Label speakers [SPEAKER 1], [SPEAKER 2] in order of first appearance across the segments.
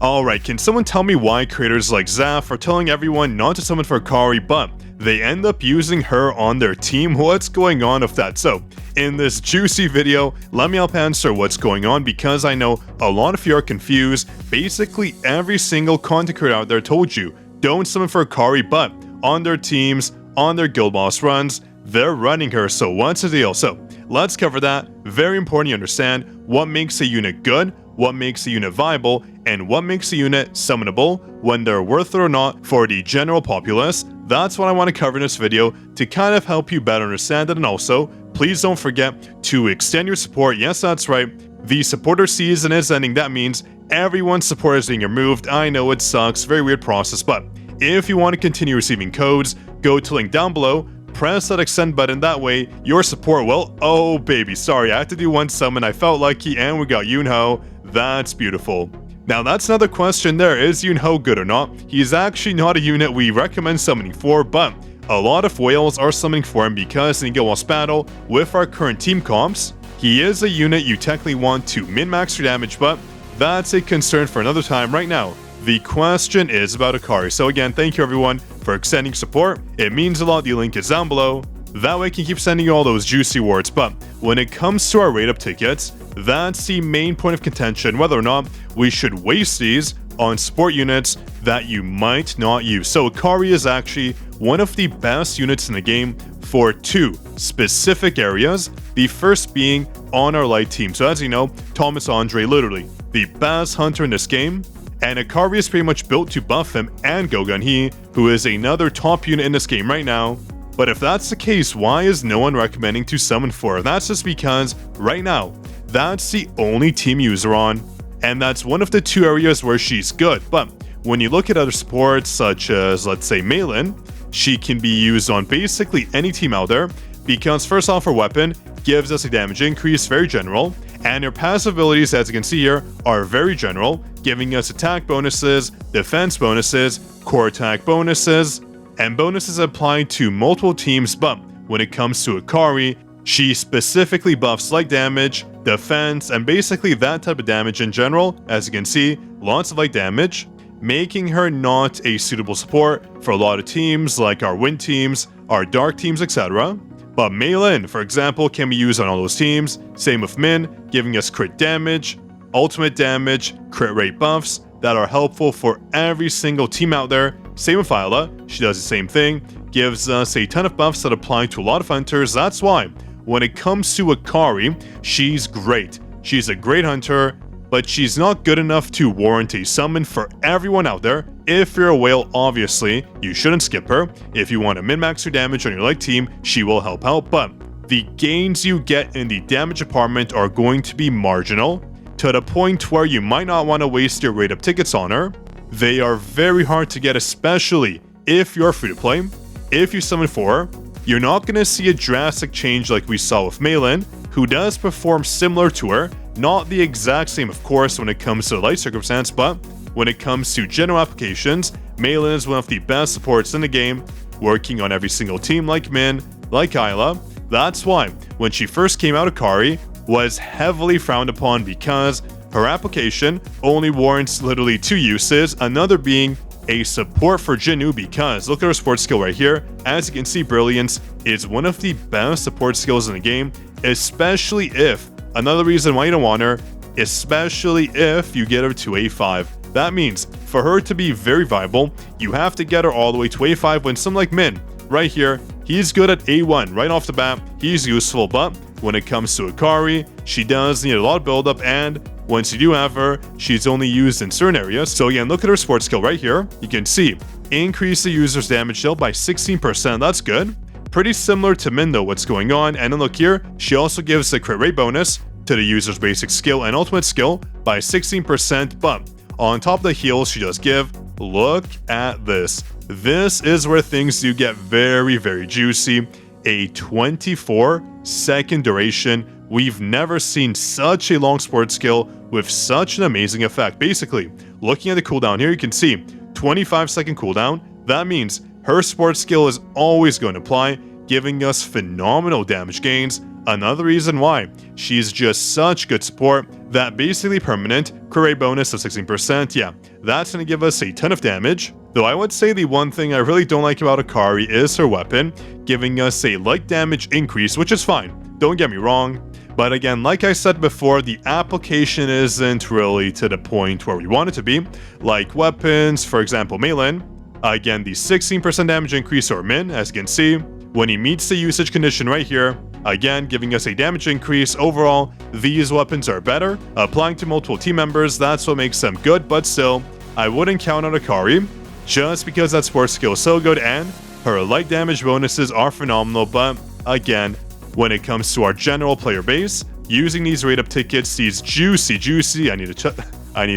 [SPEAKER 1] Alright, can someone tell me why creators like Zaf are telling everyone not to summon for Akari, but they end up using her on their team? What's going on with that? So, in this juicy video, let me help answer what's going on, because I know a lot of you are confused. Basically, every single content creator out there told you, don't summon for Akari, but on their teams, on their guild boss runs, they're running her. So what's the deal? So, let's cover that. Very important you understand what makes a unit good, what makes a unit viable, and what makes a unit summonable, when they're worth it or not for the general populace. That's what I want to cover in this video to kind of help you better understand it. And also, please don't forget to extend your support. Yes, that's right. The supporter season is ending. That means everyone's support is being removed. I know it sucks. Very weird process. But if you want to continue receiving codes, go to link down below. Press that extend button, that way your support will— oh baby, sorry, I had to do one summon, I felt lucky, and we got Yunho. That's beautiful. Now that's another question there, is Yunho good or not? He's actually not a unit we recommend summoning for, but a lot of whales are summoning for him because in Guild Wars Battle, with our current team comps, he is a unit you technically want to min-max your damage, but that's a concern for another time. Right now, the question is about Akari. So again, thank you everyone for extending support. It means a lot. The link is down below. That way I can keep sending you all those juicy words. But when it comes to our rate up tickets, that's the main point of contention, whether or not we should waste these on support units that you might not use. So Akari is actually one of the best units in the game for two specific areas. The first being on our light team. So as you know, Thomas Andre, literally the best hunter in this game. And Akari is pretty much built to buff him and Gogun He, who is another top unit in this game right now. But if that's the case, why is no one recommending to summon for her? That's just because, right now, that's the only team user on, and that's one of the two areas where she's good. But when you look at other supports, such as, let's say, Malin, she can be used on basically any team out there, because first off, her weapon gives us a damage increase, very general, and her passive abilities, as you can see here, are very general, giving us attack bonuses, defense bonuses, core attack bonuses, and bonuses applied to multiple teams. But when it comes to Akari, she specifically buffs light damage, defense, and basically that type of damage in general. As you can see, lots of light damage, making her not a suitable support for a lot of teams like our wind teams, our dark teams, etc. But Malin, for example, can be used on all those teams. Same with Min, giving us crit damage, ultimate damage, crit rate buffs that are helpful for every single team out there. Same with Isla, she does the same thing, gives us a ton of buffs that apply to a lot of hunters. That's why when it comes to Akari, she's great. She's a great hunter, but she's not good enough to warrant a summon for everyone out there. If you're a whale, obviously, you shouldn't skip her. If you want to min-max your damage on your light team, she will help out, but the gains you get in the damage department are going to be marginal, to the point where you might not want to waste your rate up tickets on her. They are very hard to get, especially if you're free to play. If you summon for her, you're not going to see a drastic change like we saw with Malin, who does perform similar to her. Not the exact same, of course, when it comes to the light circumstance, but when it comes to general applications, Malin is one of the best supports in the game, working on every single team like Min, like Isla. That's why, when she first came out, Akari was heavily frowned upon because her application only warrants literally two uses, another being a support for Jinnu, because look at her support skill right here. As you can see, Brilliance is one of the best support skills in the game, especially if— another reason why you don't want her, especially if you get her to A5. That means for her to be very viable, you have to get her all the way to A5, when someone like Min, right here, he's good at A1 right off the bat, he's useful. But when it comes to Akari, she does need a lot of build-up, and once you do have her, she's only used in certain areas. So again, look at her sports skill right here. You can see, increase the user's damage dealt by 16%, that's good. Pretty similar to Min though, what's going on. And then look here, she also gives a crit rate bonus to the user's basic skill and ultimate skill by 16%, but on top of the heals she does give, look at this. This is where things do get very, very juicy. A 24-second duration. We've never seen such a long support skill with such an amazing effect. Basically, looking at the cooldown here, you can see 25-second cooldown. That means her support skill is always going to apply, giving us phenomenal damage gains. Another reason why she's just such good support. that basically permanent crit rate bonus of 16%, yeah, that's going to give us a ton of damage. Though I would say the one thing I really don't like about Akari is her weapon, giving us a light damage increase, which is fine, don't get me wrong. But again, like I said before, the application isn't really to the point where we want it to be. Like weapons, for example, Malin. Again, the 16% damage increase or min, as you can see, when he meets the usage condition right here, again, giving us a damage increase. Overall, these weapons are better. Applying to multiple team members, that's what makes them good, but still, I wouldn't count on Akari, just because that sports skill is so good and her light damage bonuses are phenomenal. But again, when it comes to our general player base, using these rate up tickets, these juicy, I need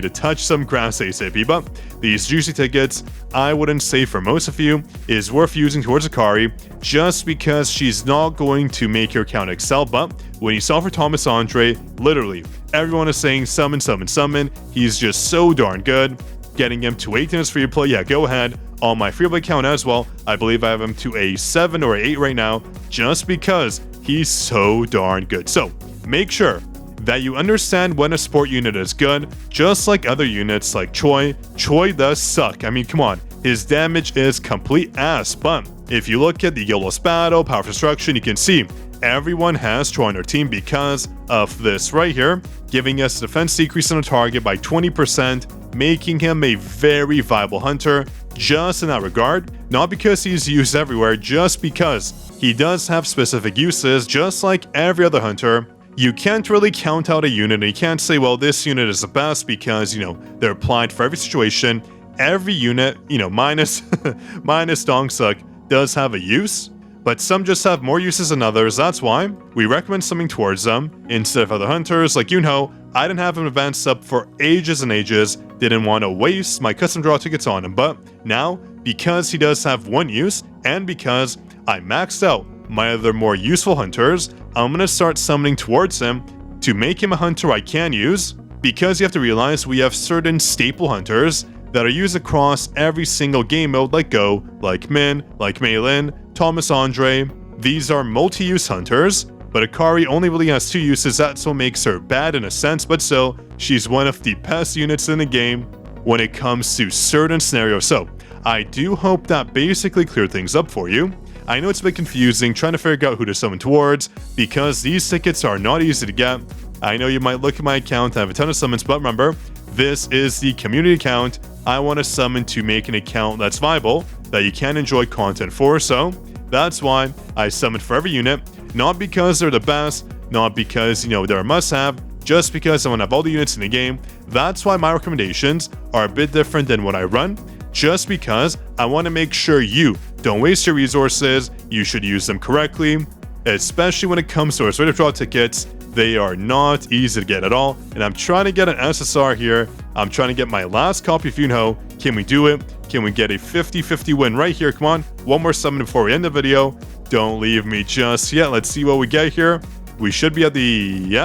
[SPEAKER 1] to touch some grass ASAP, but these juicy tickets, I wouldn't say for most of you, is worth using towards Akari, just because she's not going to make your account excel. But when you saw for Thomas Andre, literally, everyone is saying summon, summon, summon. He's just so darn good. Getting him to 18 is free to play, yeah, go ahead. On my free play account as well, I believe I have him to a 7 or 8 right now, just because he's so darn good. So, make sure that you understand when a support unit is good, just like other units like Choi. Choi does suck. I mean, come on. His damage is complete ass, but if you look at the Yellow's Battle, Power Destruction, you can see everyone has Choi on their team because of this right here, giving us defense decrease on a target by 20%, making him a very viable hunter just in that regard. Not because he's used everywhere, just because he does have specific uses, just like every other hunter. You can't really count out a unit, and you can't say, well, this unit is the best because, they're applied for every situation. Every unit, minus Dongsuk, does have a use, but some just have more uses than others. That's why we recommend summoning towards them instead of other hunters. Like, I didn't have him advanced up for ages and ages, didn't want to waste my custom draw tickets on him, but now, because he does have one use, and because I maxed out my other more useful hunters, I'm going to start summoning towards him to make him a hunter I can use, because you have to realize we have certain staple hunters that are used across every single game mode, like Go, like Min, like Malin, Thomas Andre. These are multi-use hunters, but Akari only really has 2 uses. That's what makes her bad in a sense, but still, she's one of the best units in the game when it comes to certain scenarios. So, I do hope that basically cleared things up for you. I know it's a bit confusing trying to figure out who to summon towards, because these tickets are not easy to get. I know you might look at my account and have a ton of summons, but remember, this is the community account. I want to summon to make an account that's viable, that you can enjoy content for, so that's why I summon for every unit, not because they're the best, not because, they're a must-have, just because I want to have all the units in the game. That's why my recommendations are a bit different than what I run, just because I want to make sure you don't waste your resources, you should use them correctly, especially when it comes to our rate of draw tickets. They are not easy to get at all, and I'm trying to get an SSR here. I'm trying to get my last copy of Yunho. Can we do it? Can we get a 50-50 win right here? Come on, one more summon before we end the video. Don't leave me just yet. Let's see what we get here. We should be at the,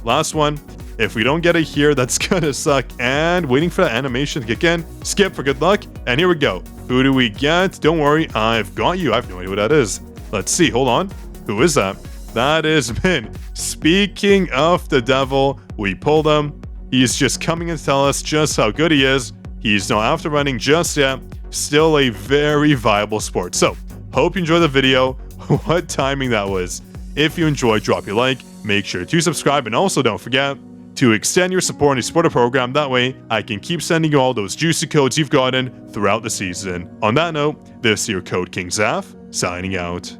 [SPEAKER 1] last one. If we don't get it here, that's gonna suck. And waiting for that animation to kick in. Skip for good luck. And here we go. Who do we get? Don't worry, I've got you. I have no idea what that is. Let's see, hold on. Who is that? That is Min. Speaking of the devil, we pulled him. He's just coming in to tell us just how good he is. He's not after running just yet. Still a very viable sport. So, hope you enjoyed the video. What timing that was. If you enjoyed, drop your like. Make sure to subscribe, and also don't forget to extend your support on the supporter program. That way, I can keep sending you all those juicy codes you've gotten throughout the season. On that note, this is your Code King Zaf, signing out.